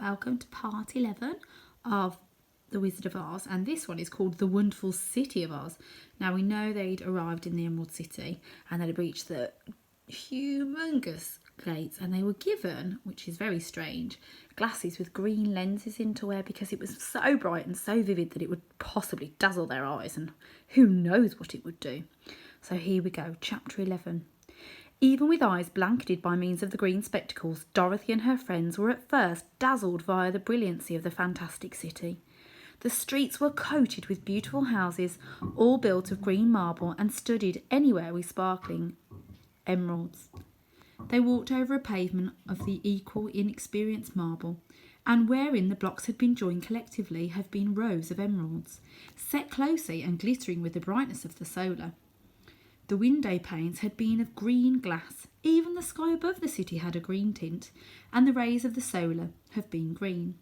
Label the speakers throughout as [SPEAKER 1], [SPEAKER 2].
[SPEAKER 1] welcome to part 11 of The Wizard of Oz, and this one is called The Wonderful City of Oz. Now we know they'd arrived in the Emerald City and they'd breached the humongous gates, and they were given, which is very strange, glasses with green lenses in to wear because it was so bright and so vivid that it would possibly dazzle their eyes, and who knows what it would do. So here we go, chapter 11. Even with eyes blanketed by means of the green spectacles, Dorothy and her friends were at first dazzled via the brilliancy of the fantastic city. The streets were coated with beautiful houses, all built of green marble and studded anywhere with sparkling emeralds. They walked over a pavement of the equal inexperienced marble, and wherein the blocks had been joined collectively have been rows of emeralds, set closely and glittering with the brightness of the solar. The window panes had been of green glass. Even the sky above the city had a green tint, and the rays of the solar have been green.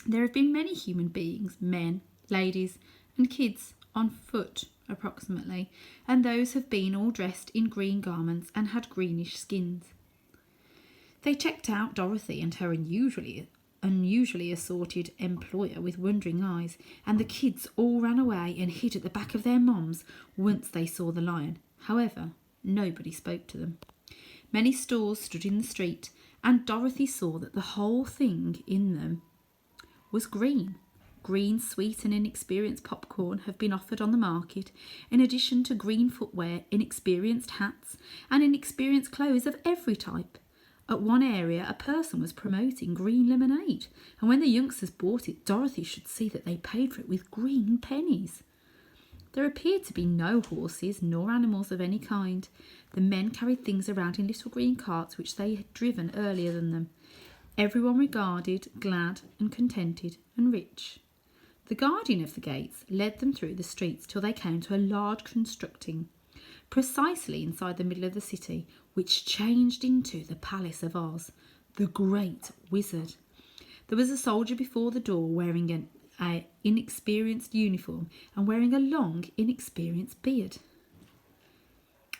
[SPEAKER 1] There have been many human beings, men, ladies, and kids, on foot approximately, and those have been all dressed in green garments and had greenish skins. They checked out Dorothy and her unusually assorted employer with wondering eyes, and the kids all ran away and hid at the back of their moms once they saw the lion. However, nobody spoke to them. Many stalls stood in the street, and Dorothy saw that the whole thing in them was green. Green, sweet and inexperienced popcorn have been offered on the market, in addition to green footwear, inexperienced hats, and inexperienced clothes of every type. At one area, a person was promoting green lemonade, and when the youngsters bought it, Dorothy should see that they paid for it with green pennies. There appeared to be no horses nor animals of any kind. The men carried things around in little green carts which they had driven earlier than them. Everyone regarded, glad and contented and rich. The guardian of the gates led them through the streets till they came to a large constructing, precisely inside the middle of the city, which changed into the Palace of Oz, the Great Wizard. There was a soldier before the door wearing an inexperienced uniform and wearing a long, inexperienced beard.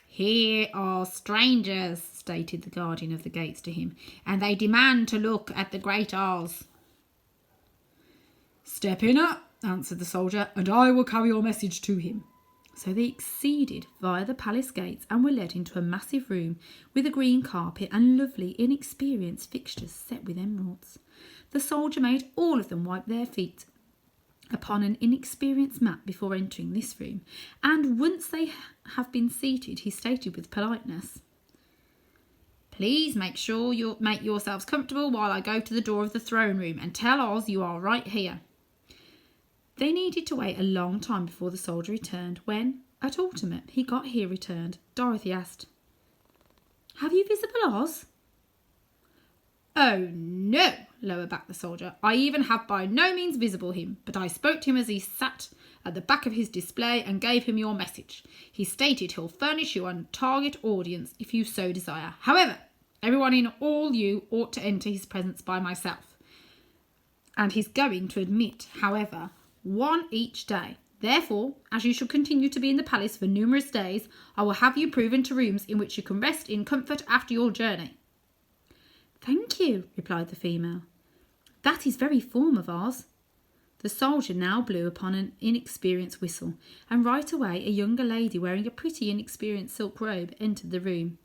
[SPEAKER 1] "Here are strangers," stated the guardian of the gates to him, "and they demand to look at the Great Oz." "Step in, answered the soldier, "and I will carry your message to him." So they exceeded via the palace gates and were led into a massive room with a green carpet and lovely, inexperienced fixtures set with emeralds. The soldier made all of them wipe their feet upon an inexperienced mat before entering this room, and once they have been seated, he stated with politeness, "Please make yourselves comfortable while I go to the door of the throne room and tell Oz you are right here." They needed to wait a long time before the soldier returned. When, at ultimate, he got here returned, Dorothy asked, "Have you visible Oz?" "Oh no," lower backed the soldier. "I even have by no means visible him, but I spoke to him as he sat at the back of his display and gave him your message. He stated he'll furnish you a target audience if you so desire. However, everyone in all you ought to enter his presence by myself. And he's going to admit, however, one each day. Therefore, as you shall continue to be in the palace for numerous days, I will have you proven to rooms in which you can rest in comfort after your journey." "Thank you," replied the female. "That is very form of Oz." The soldier now blew upon an inexperienced whistle, and right away a younger lady wearing a pretty inexperienced silk robe entered the room.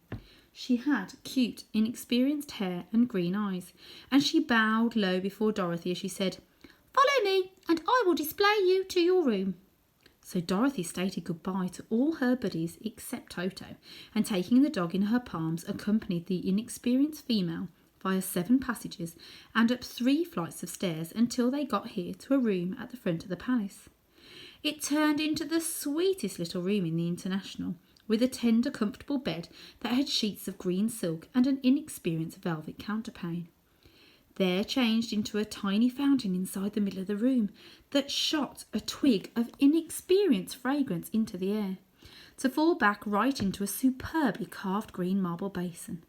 [SPEAKER 1] She had cute, inexperienced hair and green eyes, and she bowed low before Dorothy as she said, "Follow me, and I will display you to your room." So Dorothy stated goodbye to all her buddies except Toto, and taking the dog in her palms, accompanied the inexperienced female via 7 passages and up 3 flights of stairs until they got here to a room at the front of the palace. It turned into the sweetest little room in the International, with a tender, comfortable bed that had sheets of green silk and an inexperienced velvet counterpane. There changed into a tiny fountain inside the middle of the room that shot a twig of inexperienced fragrance into the air, to fall back right into a superbly carved green marble basin.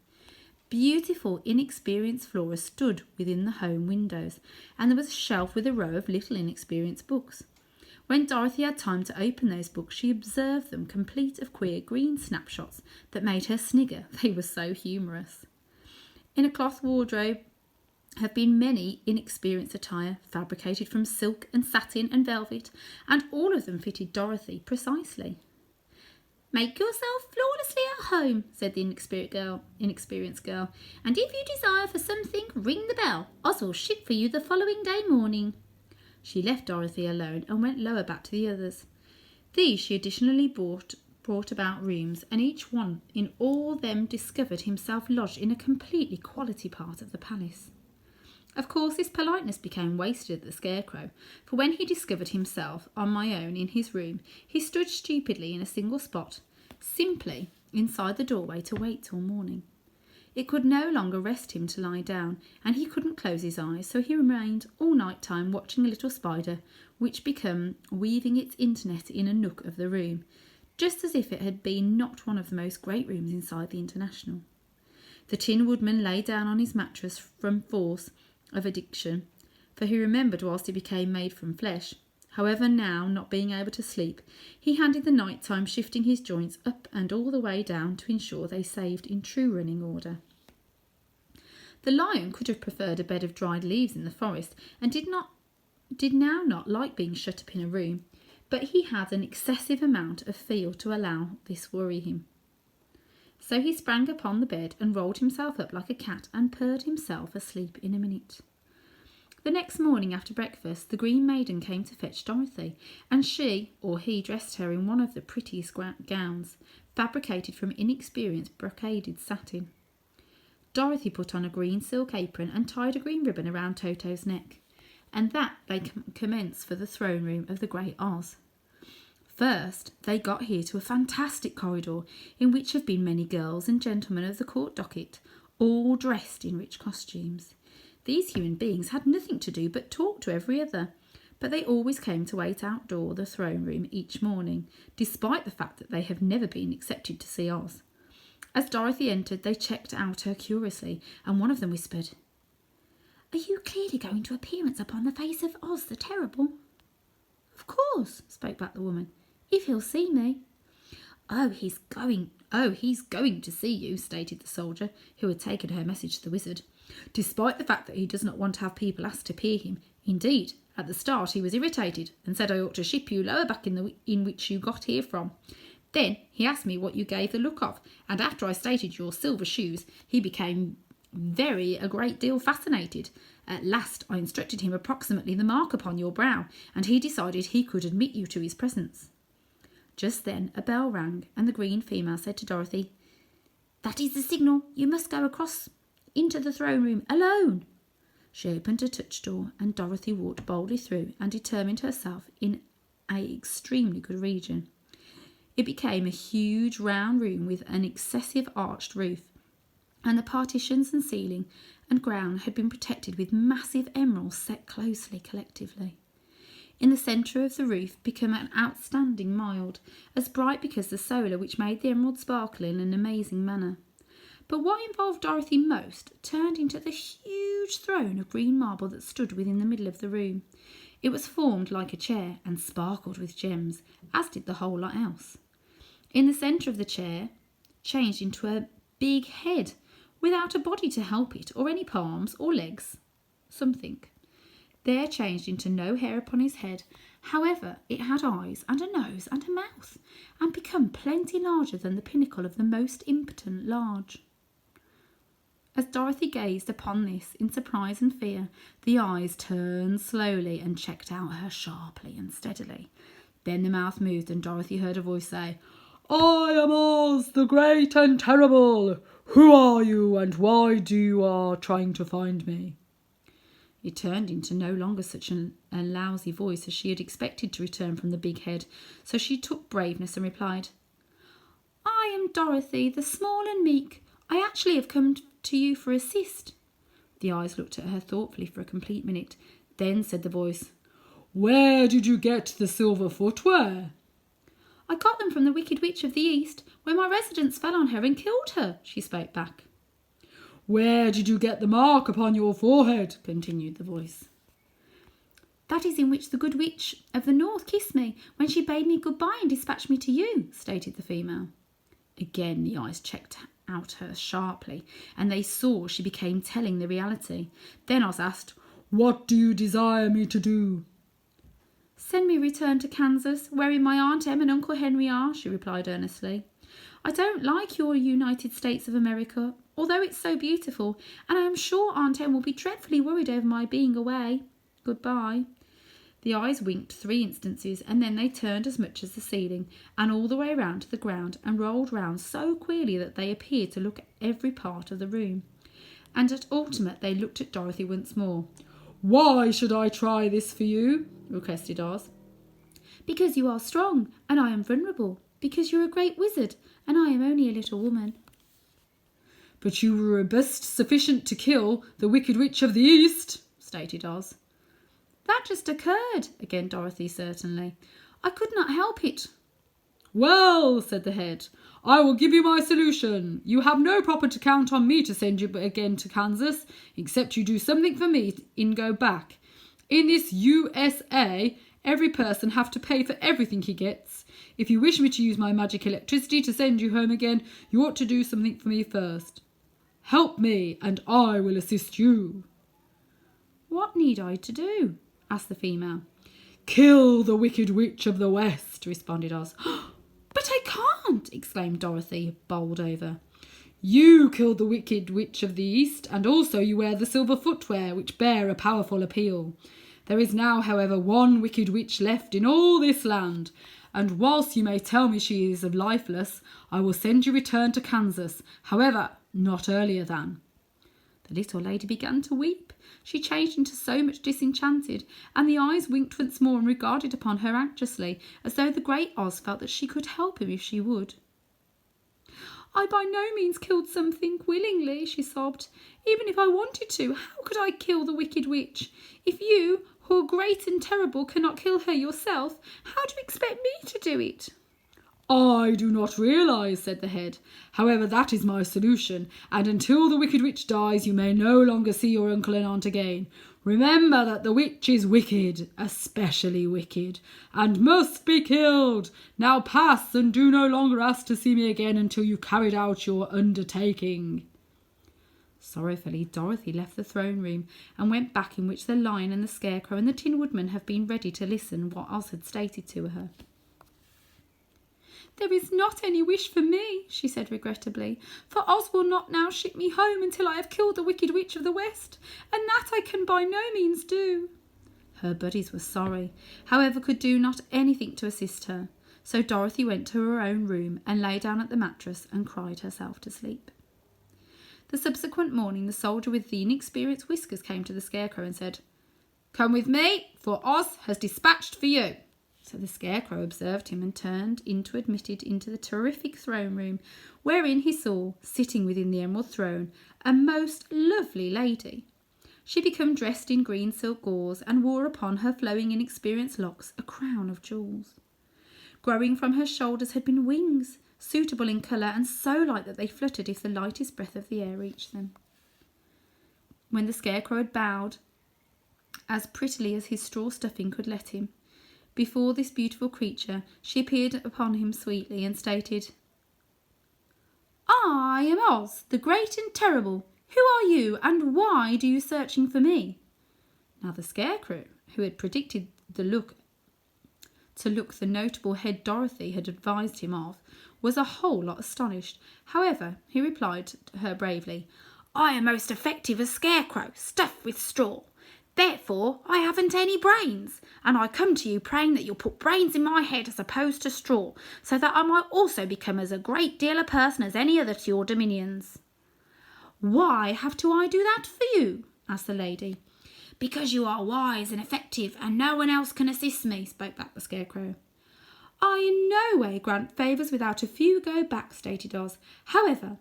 [SPEAKER 1] Beautiful, inexperienced flora stood within the home windows, and there was a shelf with a row of little inexperienced books. When Dorothy had time to open those books, she observed them complete of queer green snapshots that made her snigger. They were so humorous. In a cloth wardrobe have been many inexperienced attire fabricated from silk and satin and velvet, and all of them fitted Dorothy precisely. "Make yourself flawlessly at home," said the inexperienced girl, "and if you desire for something, ring the bell. Oz will ship for you the following day morning." She left Dorothy alone and went lower back to the others. These she additionally brought about rooms, and each one in all them discovered himself lodged in a completely quality part of the palace. Of course, this politeness became wasted at the Scarecrow, for when he discovered himself on my own in his room, he stood stupidly in a single spot, simply inside the doorway to wait till morning. It could no longer rest him to lie down, and he couldn't close his eyes, so he remained all night time watching a little spider, which began weaving its internet in a nook of the room, just as if it had been not one of the most great rooms inside the International. The Tin Woodman lay down on his mattress from force of addiction, for he remembered whilst he became made from flesh. However, now, not being able to sleep, he handed the night-time shifting his joints up and all the way down to ensure they saved in true running order. The lion could have preferred a bed of dried leaves in the forest, and did now not like being shut up in a room, but he had an excessive amount of feel to allow this worry him. So he sprang upon the bed and rolled himself up like a cat and purred himself asleep in a minute. The next morning after breakfast, the Green Maiden came to fetch Dorothy, and she or he dressed her in one of the prettiest gowns, fabricated from inexperienced brocaded satin. Dorothy put on a green silk apron and tied a green ribbon around Toto's neck, and that they commenced for the throne room of the Great Oz. First, they got here to a fantastic corridor in which have been many girls and gentlemen of the court docket, all dressed in rich costumes. These human beings had nothing to do but talk to every other, but they always came to wait outdoor the throne room each morning, despite the fact that they have never been accepted to see Oz. As Dorothy entered, they checked out her curiously, and one of them whispered, "Are you clearly going to appearance upon the face of Oz the Terrible?" "Of course," spoke back the woman, "if he'll see me." He's going to see you," stated the soldier, who had taken her message to the wizard, "despite the fact that he does not want to have people asked to peer him. Indeed, at the start he was irritated and said I ought to ship you lower back in which you got here from. Then he asked me what you gave the look of, and after I stated your silver shoes, he became a great deal fascinated. At last I instructed him approximately the mark upon your brow, and he decided he could admit you to his presence." Just then a bell rang, and the green female said to Dorothy, "That is the signal. You must go across into the throne room alone." She opened a touch door, and Dorothy walked boldly through and determined herself in an extremely good region. It became a huge round room with an excessive arched roof, and the partitions and ceiling and ground had been protected with massive emeralds set closely collectively. In the centre of the roof became an outstanding mould, as bright because the solar which made the emerald sparkle in an amazing manner. But what involved Dorothy most turned into the huge throne of green marble that stood within the middle of the room. It was formed like a chair and sparkled with gems, as did the whole lot else. In the centre of the chair changed into a big head, without a body to help it, or any palms or legs, something. There changed into no hair upon his head. However, it had eyes and a nose and a mouth, and become plenty larger than the pinnacle of the most impotent large. As Dorothy gazed upon this in surprise and fear, the eyes turned slowly and checked out her sharply and steadily. Then the mouth moved, and Dorothy heard a voice say, "I am Oz, the Great and Terrible. Who are you, and why do you are trying to find me?" It turned into no longer such a lousy voice as she had expected to return from the big head, so she took braveness and replied, "I am Dorothy, the small and meek. I actually have come to you for assist." The eyes looked at her thoughtfully for a complete minute. Then said the voice, "Where did you get the silver footwear?" "I got them from the Wicked Witch of the East, when my residence fell on her and killed her," she spoke back. "Where did you get the mark upon your forehead?" continued the voice. "That is in which the Good Witch of the North kissed me when she bade me goodbye and dispatched me to you," stated the female. Again the eyes checked out her sharply, and they saw she became telling the reality. Then Oz asked, "What do you desire me to do?" "Send me return to Kansas, wherein my Aunt Em and Uncle Henry are," she replied earnestly. "I don't like your United States of America, although it's so beautiful, and I am sure Aunt Em will be dreadfully worried over my being away. Goodbye." The eyes winked 3 instances, and then they turned as much as the ceiling, and all the way round to the ground, and rolled round so queerly that they appeared to look at every part of the room. And at ultimate they looked at Dorothy once more. "Why should I try this for you?" requested Oz. "Because you are strong, and I am vulnerable. Because you're a great wizard, and I am only a little woman." "But you were robust sufficient to kill the Wicked Witch of the East," stated Oz. "That just occurred," again Dorothy certainly. "I could not help it." "Well," said the head, "I will give you my solution. You have no proper to count on me to send you again to Kansas, except you do something for me and go back. In this USA, every person have to pay for everything he gets. If you wish me to use my magic electricity to send you home again, you ought to do something for me first. Help me, and I will assist you." "What need I to do?" asked the female. "Kill the Wicked Witch of the West," responded Oz. "But I can't!" exclaimed Dorothy, bowled over. "You killed the Wicked Witch of the East, and also you wear the silver footwear, which bear a powerful appeal. There is now, however, one Wicked Witch left in all this land, and whilst you may tell me she is lifeless, I will send you return to Kansas, however, not earlier than." The little lady began to weep. She changed into so much disenchanted, and the eyes winked once more and regarded upon her anxiously, as though the great Oz felt that she could help him if she would. "I by no means killed something willingly," she sobbed. "Even if I wanted to, how could I kill the Wicked Witch? If you, who are great and terrible, cannot kill her yourself, how do you expect me to do it?" "I do not realise," said the head. "However, that is my solution, and until the Wicked Witch dies, you may no longer see your uncle and aunt again. Remember that the witch is wicked, especially wicked, and must be killed. Now pass, and do no longer ask to see me again until you carried out your undertaking." Sorrowfully, Dorothy left the throne room and went back, in which the Lion and the Scarecrow and the Tin Woodman have been ready to listen what Oz had stated to her. "There is not any wish for me," she said regrettably, "for Oz will not now ship me home until I have killed the Wicked Witch of the West, and that I can by no means do." Her buddies were sorry, however could do not anything to assist her, so Dorothy went to her own room and lay down at the mattress and cried herself to sleep. The subsequent morning the soldier with the inexperienced whiskers came to the Scarecrow and said, "Come with me, for Oz has dispatched for you." So the Scarecrow observed him and turned admitted into the terrific throne room, wherein he saw, sitting within the emerald throne, a most lovely lady. She became dressed in green silk gauze and wore upon her flowing inexperienced locks a crown of jewels. Growing from her shoulders had been wings, suitable in colour and so light that they fluttered if the lightest breath of the air reached them. When the Scarecrow had bowed, as prettily as his straw stuffing could let him, before this beautiful creature, she appeared upon him sweetly and stated, "I am Oz, the great and terrible. Who are you, and why do you searching for me?" Now the Scarecrow, who had predicted the look the notable head Dorothy had advised him of, was a whole lot astonished. However, he replied to her bravely, "I am most effective as Scarecrow, stuffed with straw. Therefore, I haven't any brains, and I come to you praying that you'll put brains in my head as opposed to straw, so that I might also become as a great deal a person as any other to your dominions." "Why have to I do that for you?" asked the lady. "Because you are wise and effective, and no one else can assist me," spoke back the Scarecrow. "I in no way grant favours without a few go back," stated Oz. "However,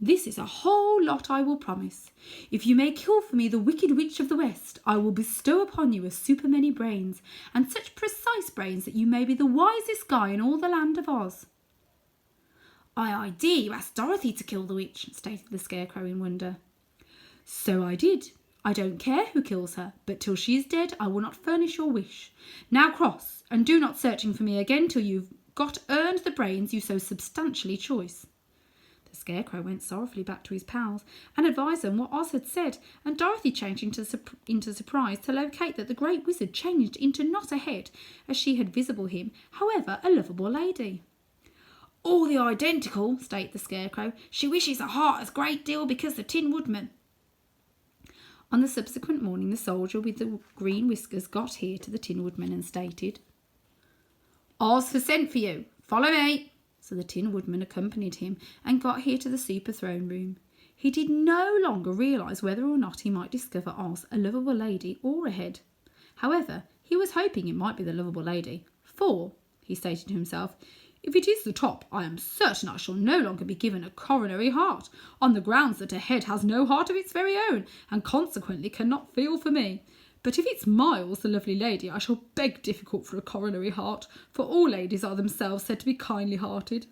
[SPEAKER 1] this is a whole lot I will promise. If you may kill for me the Wicked Witch of the West, I will bestow upon you a super many brains, and such precise brains that you may be the wisest guy in all the land of Oz." "I dare you asked Dorothy to kill the witch," stated the Scarecrow in wonder. "So I did. I don't care who kills her, but till she is dead I will not furnish your wish. Now cross, and do not searching for me again till you've earned the brains you so substantially choice." The Scarecrow went sorrowfully back to his pals and advised them what Oz had said, and Dorothy changed into surprise to locate that the Great Wizard changed into not a head, as she had visible him, however, a lovable lady. "All the identical," stated the Scarecrow. "She wishes her heart a great deal because the Tin Woodman." On the subsequent morning, the soldier with the green whiskers got here to the Tin Woodman and stated, "Oz has sent for you. Follow me." So the Tin Woodman accompanied him and got here to the Super Throne Room. He did no longer realise whether or not he might discover Oz, a lovable lady, or a head. However, he was hoping it might be the lovable lady, for, he stated to himself, "If it is the top, I am certain I shall no longer be given a coronary heart, on the grounds that a head has no heart of its very own, and consequently cannot feel for me. But if it's Miles, the lovely lady, I shall beg difficult for a coronary heart, for all ladies are themselves said to be kindly-hearted."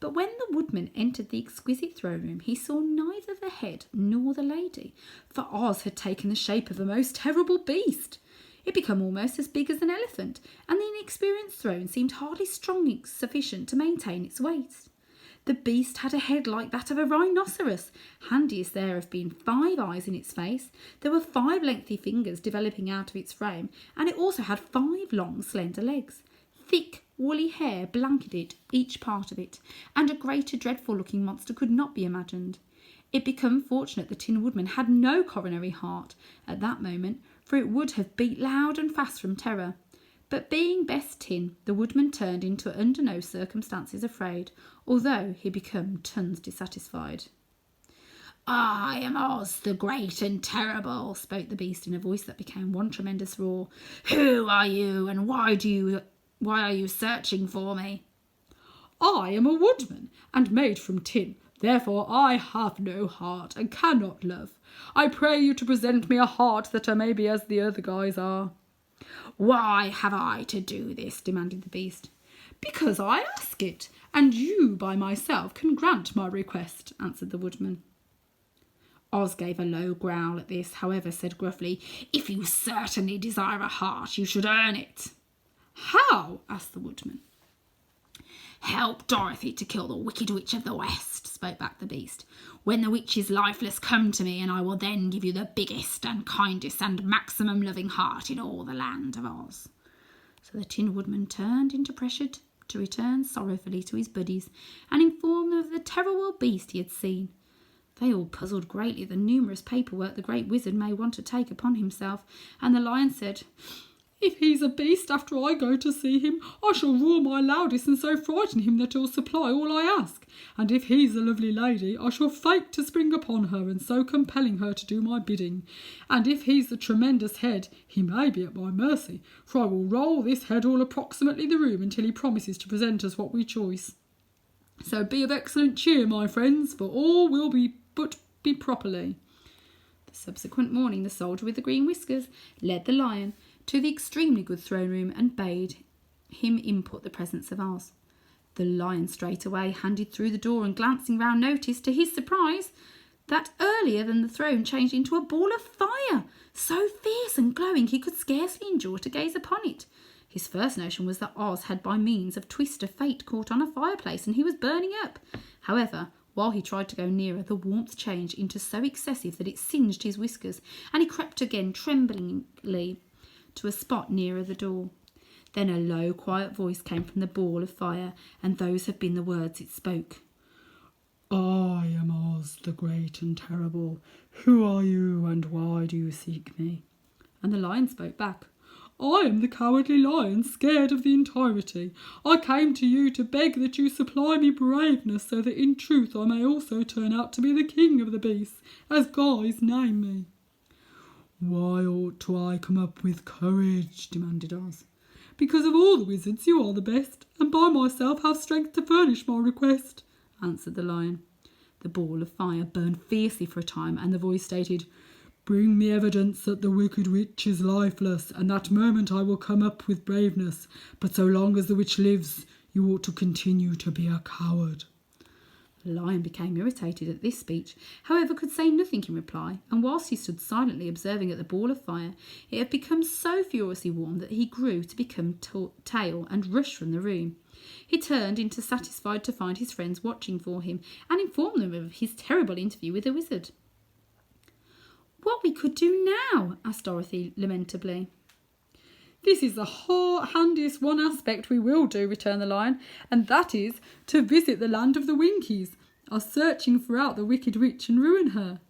[SPEAKER 1] But when the Woodman entered the exquisite throne room, he saw neither the head nor the lady, for Oz had taken the shape of a most terrible beast. It became almost as big as an elephant, and the inexperienced throne seemed hardly strong sufficient to maintain its weight. The beast had a head like that of a rhinoceros, handy as there have been 5 eyes in its face. There were 5 lengthy fingers developing out of its frame, and it also had 5 long, slender legs. Thick, woolly hair blanketed each part of it, and a greater dreadful-looking monster could not be imagined. It became fortunate the Tin Woodman had no coronary heart at that moment, for it would have beat loud and fast from terror. But being best tin, the Woodman turned into under no circumstances afraid, although he became tons dissatisfied. "I am Oz, the great and terrible," spoke the beast in a voice that became one tremendous roar. "Who are you, and why are you searching for me?" "I am a woodman, and made from tin. Therefore I have no heart, and cannot love. I pray you to present me a heart that I may be as the other guys are." "Why have I to do this?" demanded the beast. "Because I ask it, and you by myself can grant my request," answered the Woodman. Oz gave a low growl at this, however said gruffly, "If you certainly desire a heart, you should earn it." "How?" asked the Woodman. "Help Dorothy to kill the Wicked Witch of the West," spoke back the beast. "When the witch is lifeless, come to me, and I will then give you the biggest and kindest and maximum loving heart in all the land of Oz." So the Tin Woodman turned into pressure to return sorrowfully to his buddies and inform them of the terrible beast he had seen. They all puzzled greatly at the numerous paperwork the Great Wizard may want to take upon himself, and the Lion said, "If he's a beast after I go to see him, I shall roar my loudest and so frighten him that he'll supply all I ask. And if he's a lovely lady, I shall fake to spring upon her and so compelling her to do my bidding. And if he's a tremendous head, he may be at my mercy, for I will roll this head all approximately the room until he promises to present us what we choose. So be of excellent cheer, my friends, for all will be properly." The subsequent morning, the soldier with the green whiskers led the Lion to the extremely good throne room and bade him input the presence of Oz. The Lion straightway handed through the door and glancing round noticed, to his surprise, that earlier than the throne changed into a ball of fire, so fierce and glowing he could scarcely endure to gaze upon it. His first notion was that Oz had by means of twist of fate caught on a fireplace and he was burning up. However, while he tried to go nearer, the warmth changed into so excessive that it singed his whiskers, and he crept again tremblingly to a spot nearer the door. Then a low, quiet voice came from the ball of fire, and those have been the words it spoke. "I am Oz, the great and terrible. Who are you, and why do you seek me?" And the Lion spoke back. "I am the Cowardly Lion, scared of the entirety. I came to you to beg that you supply me braveness, so that in truth I may also turn out to be the king of the beasts, as guys name me." "Why ought I come up with courage?" demanded Oz. "Because of all the wizards you are the best, and by myself have strength to furnish my request," answered the Lion. The ball of fire burned fiercely for a time, and the voice stated, "Bring me evidence that the Wicked Witch is lifeless, and that moment I will come up with braveness. But so long as the witch lives, you ought to continue to be a coward." The lion became irritated at this speech, however could say nothing in reply, and whilst he stood silently observing at the ball of fire, it had become so furiously warm that he grew to become tail and rushed from the room. He turned into satisfied to find his friends watching for him and informed them of his terrible interview with the wizard. "What we could do now?" asked Dorothy lamentably. "This is the handiest one aspect we will do," returned the lion, "and that is to visit the land of the Winkies, searching for out the wicked witch and ruin her."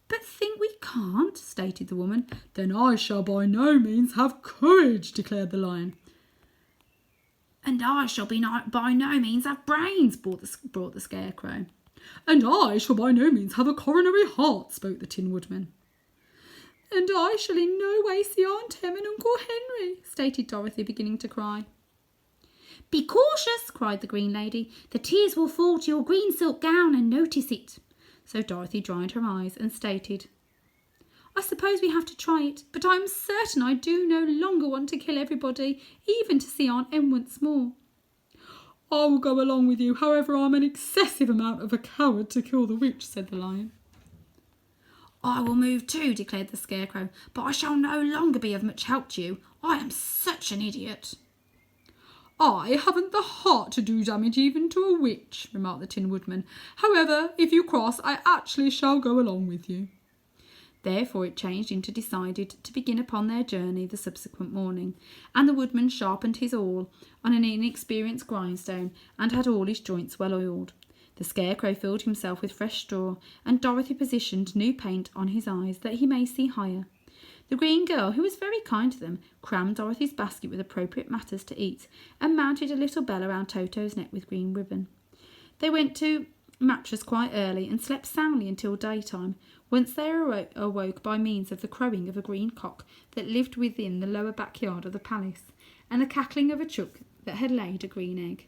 [SPEAKER 1] "But think we can't?" stated the woman. "Then I shall by no means have courage," declared the lion. "And I shall by no means have brains," brought the Scarecrow. "And I shall by no means have a coronary heart," spoke the Tin Woodman. "And I shall in no way see Aunt Em and Uncle Henry," stated Dorothy, beginning to cry. "Be cautious," cried the Green Lady. "The tears will fall to your green silk gown and notice it." So Dorothy dried her eyes and stated, "I suppose we have to try it, but I am certain I do no longer want to kill everybody, even to see Aunt Em once more." "I will go along with you, however I am an excessive amount of a coward to kill the witch," said the lion. "I will move too," declared the Scarecrow, "but I shall no longer be of much help to you. I am such an idiot." "I haven't the heart to do damage even to a witch," remarked the Tin Woodman. "However, if you cross, I actually shall go along with you." Therefore it changed into decided to begin upon their journey the subsequent morning, and the Woodman sharpened his awl on an inexperienced grindstone and had all his joints well oiled. The Scarecrow filled himself with fresh straw, and Dorothy positioned new paint on his eyes that he may see higher. The Green Girl, who was very kind to them, crammed Dorothy's basket with appropriate matters to eat, and mounted a little bell around Toto's neck with green ribbon. They went to mattress quite early and slept soundly until daytime, whence they awoke by means of the crowing of a green cock that lived within the lower backyard of the palace, and the cackling of a chook that had laid a green egg.